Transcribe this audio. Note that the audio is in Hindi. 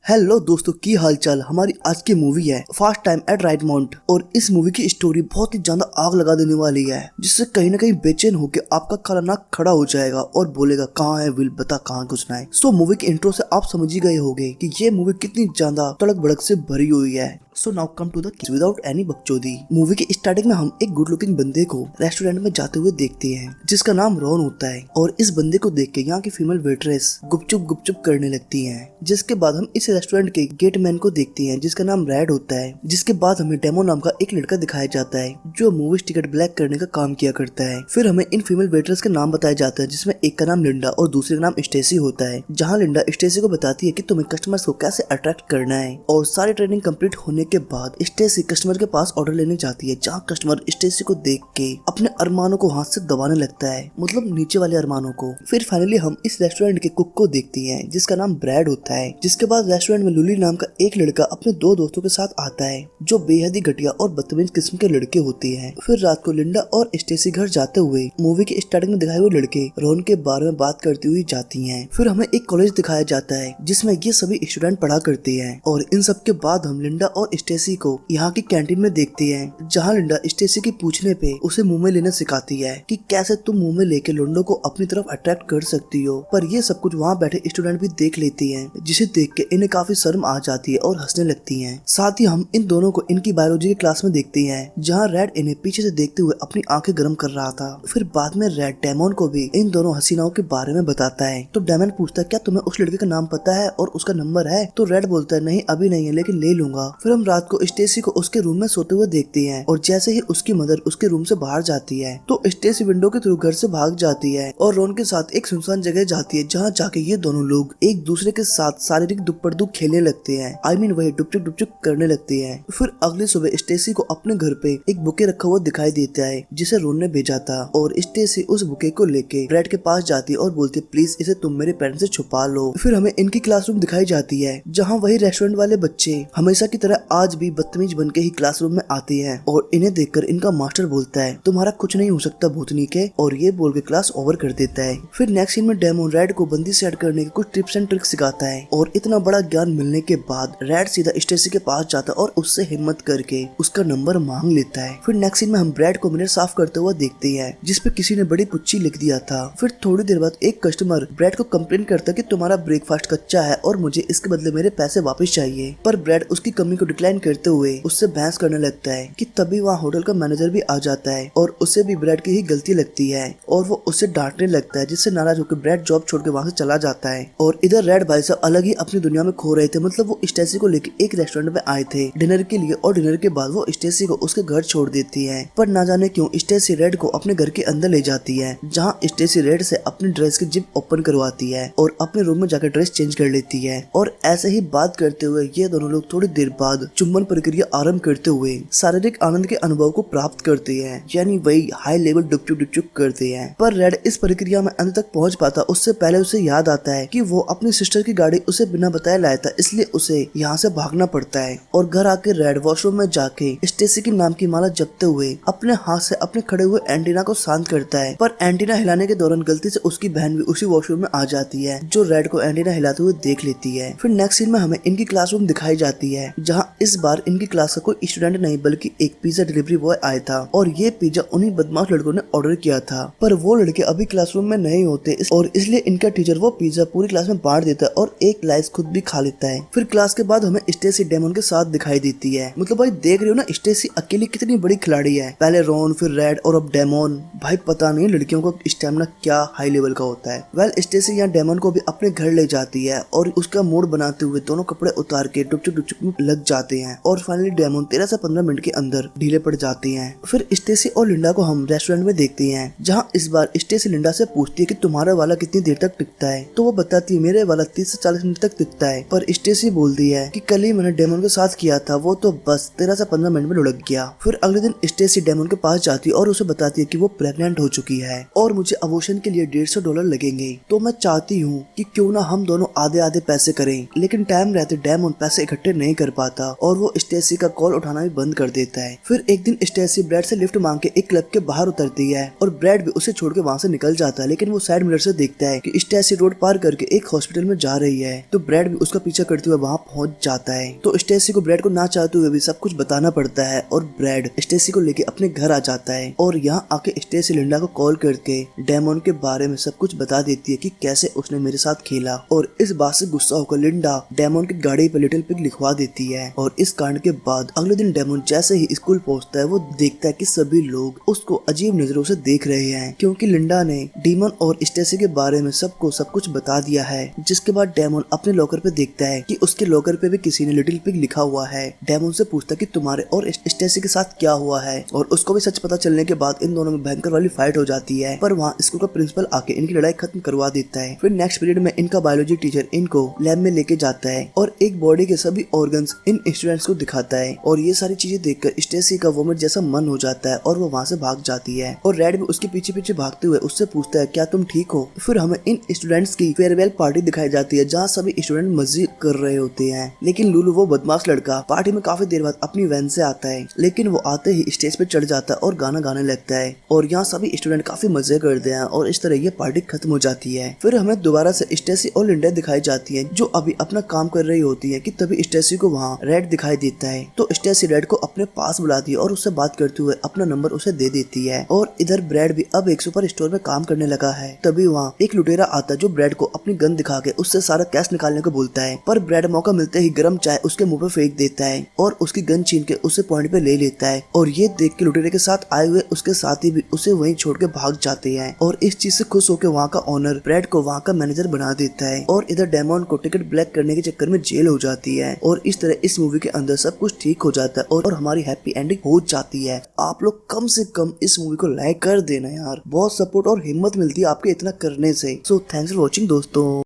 हेलो दोस्तों, की हालचाल। हमारी आज की मूवी है फास्ट टाइम एट राइटमाउंट और इस मूवी की स्टोरी बहुत ही ज्यादा आग लगा देने वाली है, जिससे कहीं ना कहीं बेचैन होकर आपका काला नाक खड़ा हो जाएगा और बोलेगा कहाँ है विल, बता कहाँ घुसना है। सो मूवी के इंट्रो से आप समझ ही गए होंगे कि ये मूवी कितनी ज्यादा तड़क भड़क से भरी हुई है। So now come to the without any बकचोदी। मूवी के स्टार्टिंग में हम एक गुड लुकिंग बंदे को रेस्टोरेंट में जाते हुए देखते हैं, जिसका नाम रॉन होता है। और इस बंदे को देख के यहाँ की फीमेल वेटरेस गुपचुप करने लगती है। जिसके बाद हम इस रेस्टोरेंट के गेटमैन को देखते हैं, जिसका नाम रेड होता है। जिसके बाद हमें डेमो नाम का एक लड़का दिखाया जाता है, जो मूवीज टिकट ब्लैक करने का काम किया करता है। फिर हमें इन फीमेल वेटर्स के नाम बताए जाते हैं, जिसमें एक का नाम लिंडा और दूसरे का नाम स्टेसी होता है। जहाँ लिंडा स्टेसी को बताती है कि तुम्हें कस्टमर्स को कैसे अट्रैक्ट करना है। और सारी ट्रेनिंग कंप्लीट होने के बाद स्टेसी कस्टमर के पास ऑर्डर लेने जाती है, जहाँ कस्टमर स्टेसी को देख के अपने अरमानों को हाथ से दबाने लगता है, मतलब नीचे वाले अरमानों को। फिर फाइनली हम इस रेस्टोरेंट के कुक को देखते हैं, जिसका नाम ब्रैड होता है। जिसके बाद रेस्टोरेंट में लुली नाम का एक लड़का अपने दो दोस्तों के साथ आता है, जो बेहद ही घटिया और बदतमीज किस्म के लड़के होते हैं। फिर रात को लिंडा और स्टेसी घर जाते हुए मूवी के स्टार्टिंग में दिखाए हुए लड़के रोन के बारे में बात करती हुई जाती हैं। फिर हमें एक कॉलेज दिखाया जाता है, जिसमें ये सभी स्टूडेंट पढ़ा करते हैं। और इन सब के बाद हम लिंडा और स्टेसी को यहाँ की कैंटीन में देखते हैं, जहाँ लिंडा स्टेसी के पूछने पे उसे मुंह में लेना सिखाती है कि कैसे तुम मुंह में लेके लुंडो को अपनी तरफ अट्रैक्ट कर सकती हो। पर ये सब कुछ वहाँ बैठे स्टूडेंट भी देख लेती हैं, जिसे देख के इन्हें काफी शर्म आ जाती है और हंसने लगती हैं। साथ ही हम इन दोनों को इनकी बायोलॉजी की क्लास में देखते हैं, जहाँ रेड इन्हें पीछे से देखते हुए अपनी आंखें गर्म कर रहा था। फिर बाद में रेड डेमन को भी इन दोनों हसीनाओं के बारे में बताता है। तो डेमन पूछता है क्या तुम्हें उस लड़के का नाम पता है और उसका नंबर है? तो रेड बोलता है नहीं अभी नहीं है, लेकिन ले लूंगा। फिर हम रात को स्टेसी को उसके रूम में सोते हुए देखते हैं, और जैसे ही उसकी मदर उसके रूम से बाहर जाती है, तो स्टेसी विंडो के थ्रू घर से भाग जाती है और रोन के साथ एक सुनसान जगह जाती है, जहाँ जाके ये दोनों लोग एक दूसरे के साथ शारीरिक दुपड़दू खेलने लगते हैं। वही डुपचुक करने लगती है। फिर अगली सुबह स्टेसी को अपने घर पे एक बुके रखा हुआ दिखाई देता है, जिसे रोन ने भेजा था। और स्टेसी उस बुके को लेके रेड के पास जाती है और बोलती है प्लीज इसे तुम मेरे पेरेंट्स से छुपा लो। फिर हमें इनकी क्लासरूम दिखाई जाती है, जहाँ वही रेस्टोरेंट वाले बच्चे हमेशा की तरह आज भी बदतमीज बन के ही क्लासरूम में आते हैं। और इन्हें देखकर इनका मास्टर बोलता है तुम्हारा कुछ नहीं हो सकता भूतनी के, और ये बोल के क्लास ओवर कर देता है। फिर नेक्स्ट सीन में डेमन रेड को बंदी सेट करने के कुछ टिप्स एंड ट्रिक्स सिखाता है। और इतना बड़ा ज्ञान मिलने के बाद रेड सीधा स्टेसी के पास जाता है और उससे हिम्मत करके उसका नंबर मांग लेता है। फिर नेक्स्ट सीन में हम ब्रैड को मिरर साफ करते हुए देखते हैं, जिसपे किसी ने बड़ी पुच्ची लिख दिया था। फिर थोड़ी देर बाद एक कस्टमर ब्रैड को कंप्लेन करता है कि तुम्हारा ब्रेकफास्ट कच्चा है और मुझे इसके बदले मेरे पैसे वापस चाहिए। पर ब्रैड उसकी कमी को डिक्लाइन करते हुए उससे बहस करने लगता है कि तभी वहाँ होटल का मैनेजर भी आ जाता है और उसे भी ब्रैड की ही गलती लगती है और वो उसे डांटने लगता है, जिससे नाराज होकर ब्रैड जॉब छोड़ के वहाँ से चला जाता है। और इधर रेड भाई साहब अलग ही अपनी दुनिया में खो रहे थे, मतलब वो स्टेसी को लेकर एक रेस्टोरेंट में आए थे डिनर के लिए, और डिनर के बाद वो स्टेसी को उसके घर छोड़ देती है। पर ना जाने क्यों स्टेसी रेड को अपने घर के अंदर ले जाती है, जहाँ स्टेसी रेड से अपनी ड्रेस की जिप ओपन करवाती है और अपने रूम में जाकर ड्रेस चेंज कर लेती है। और ऐसे ही बात करते हुए ये दोनों लोग थोड़ी देर बाद चुंबन प्रक्रिया आरंभ करते हुए शारीरिक आनंद के अनुभव को प्राप्त करते हैं, यानी वही हाई लेवल डुपचुक करते हैं। पर रेड इस प्रक्रिया में अंत तक पहुंच पाता उससे पहले उसे याद आता है कि वो अपनी सिस्टर की गाड़ी उसे बिना बताए लाया था, इसलिए उसे यहाँ से भागना पड़ता है। और घर आके रेड वॉशरूम में जाके स्टेसी के नाम की माला जपते हुए अपने हाथ से अपने खड़े हुए एंटीना को शांत करता है। पर एंटीना हिलाने के दौरान गलती से उसकी बहन भी उसी वॉशरूम में आ जाती है, जो रेड को एंटीना हिलाते हुए देख लेती है। फिर नेक्स्ट सीन में हमें इनकी क्लासरूम दिखाई जाती है, जहाँ इस बार इनकी क्लास का कोई स्टूडेंट नहीं बल्कि एक पिज्जा डिलीवरी बॉय आया था, और ये पिज्जा उन्हीं बदमाश लड़कों ने ऑर्डर किया था। पर वो लड़के अभी क्लासरूम में नहीं होते और इसलिए इनका टीचर वो पिज्जा पूरी क्लास में बांट देता है और एक स्लाइस खुद भी खा लेता है। फिर क्लास के बाद हमें स्टेसी डेमन के साथ दिखाई देती है। मतलब भाई देख रहे हो ना, स्टेसी अकेली कितनी बड़ी खिलाड़ी है। पहले रॉन, फिर रेड और अब डेमन। भाई पता नहीं लड़कियों का स्टेमिना क्या हाई लेवल का होता है। वेल स्टेसी यहाँ डेमन को भी अपने घर ले जाती है और उसका मूड बनाते हुए दोनों कपड़े उतार के डुपचुक में लग जाते हैं। और फाइनली डेमन 13 से 15 मिनट के अंदर ढीले पड़ जाते हैं। फिर स्टेसी और लिंडा को हम रेस्टोरेंट में देखते हैं, जहाँ इस बार स्टेसी लिंडा से पूछती है कि तुम्हारा वाला कितनी देर तक टिकता है। तो वो बताती है मेरे वाला 30 से 40 मिनट तक टिकता है। पर स्टेसी बोलती है कि कल ही मैंने डेमन के साथ किया था, वो तो बस 13 से 15 मिनट में लुढ़क गया। फिर अगले दिन स्टेसी डेमन के पास जाती है और उसे बताती है कि वो प्रेग्नेंट हो चुकी है और मुझे अबॉर्शन के लिए $150 लगेंगे। तो मैं चाहती हूँ कि क्यों ना हम दोनों आधे आधे पैसे करें। लेकिन टाइम रहते डेमन पैसे इकट्ठे नहीं कर पाता और वो स्टेसी का कॉल उठाना भी बंद कर देता है। फिर एक दिन स्टेसी ब्रैड से लिफ्ट मांग के एक क्लब के बाहर उतरती है और ब्रैड भी उसे छोड़ के वहाँ से निकल जाता है। लेकिन वो साइड मिरर से देखता है कि स्टेसी रोड पार करके एक हॉस्पिटल में जा रही है, तो ब्रैड भी उसके उसका पीछा करते हुए वहाँ पहुंच जाता है। तो स्टेसी को ब्रैड को ना चाहते हुए भी सब कुछ बताना पड़ता है और ब्रैड स्टेसी को लेके अपने घर आ जाता है और यहाँ आके स्टेसी लिंडा को कॉल करके डेमन के बारे में सब कुछ बता देती है कि कैसे उसने मेरे साथ खेला। और इस बात से गुस्सा होकर लिंडा डेमन की गाड़ी पे लिटिल पिग लिखवा देती है। और इस कांड के बाद अगले दिन डेमन जैसे ही स्कूल पहुंचता है वो देखता है कि सभी लोग उसको अजीब नजरों से देख रहे हैं, क्योंकि लिंडा ने डीमन और स्टेसी के बारे में सबको सब कुछ बता दिया है। जिसके बाद डेमन अपने लॉकर पे देखता है कि उसके लॉकर पे भी किसी ने लिटिल पिग लिखा हुआ है। डेमन से पूछता है कि तुम्हारे और स्टेसी के साथ क्या हुआ है, और उसको भी सच पता चलने के बाद इन दोनों में भयंकर वाली फाइट हो जाती है। पर वहाँ स्कूल का प्रिंसिपल आके इनकी लड़ाई खत्म करवा देता है। फिर नेक्स्ट पीरियड में इनका बायोलॉजी टीचर इनको लैब में लेके जाता है और एक बॉडी के सभी ऑर्गन्स इन स्टूडेंट्स को दिखाता है। और ये सारी चीजें देखकर स्टेसी का वोमिट जैसा मन हो जाता है और वो वहाँ से भाग जाती है। और रेड भी उसके पीछे पीछे भागते हुए उससे पूछता है क्या तुम ठीक हो। फिर हमें इन स्टूडेंट्स की फेयरवेल पार्टी दिखाई जाती है जहाँ सभी स्टूडेंट मजे कर रहे होते हैं। लेकिन लुलू वो बदमाश लड़का पार्टी में काफी देर बाद अपनी वैन से आता है, लेकिन वो आते ही स्टेज पे चढ़ जाता है और गाना गाने लगता है। और यहाँ सभी स्टूडेंट काफी मजे करते हैं और इस तरह ये पार्टी खत्म हो जाती है। फिर हमें दोबारा से स्टेसी और लिंडा दिखाई जाती है जो अभी अपना काम कर रही होती है कि तभी स्टेसी को वहाँ रेड दिखाई देता है। तो स्टेसी रेड को अपने पास बुलाती है और उससे बात करते हुए अपना नंबर उसे दे देती है। और इधर ब्रैड भी अब एक सुपर स्टोर में काम करने लगा है। तभी वहाँ एक लुटेरा आता है जो ब्रैड को अपनी गन दिखा के उससे सारा कैश निकालने को बोलता है। पर ब्रैड मौका मिलते ही गर्म चाय उसके मुंह पे फेंक देता है और उसकी गन छीन के उसे पॉइंट पे ले लेता है। और ये देख के लुटेरे के साथ आए हुए उसके साथी भी उसे वहीं छोड़ के भाग जाते हैं। और इस चीज से खुश होकर वहाँ का ओनर ब्रैड को वहाँ का मैनेजर बना देता है। और इधर डेमन को टिकट ब्लैक करने के चक्कर में जेल हो जाती है। और इस तरह इस मूवी के अंदर सब कुछ ठीक हो जाता है और हमारी हैप्पी एंडिंग हो जाती है। आप लोग कम से कम इस मूवी को लाइक कर देना यार, बहुत सपोर्ट और हिम्मत मिलती है आपके इतना करने से। सो थैंक्स फॉर वॉचिंग दोस्तों।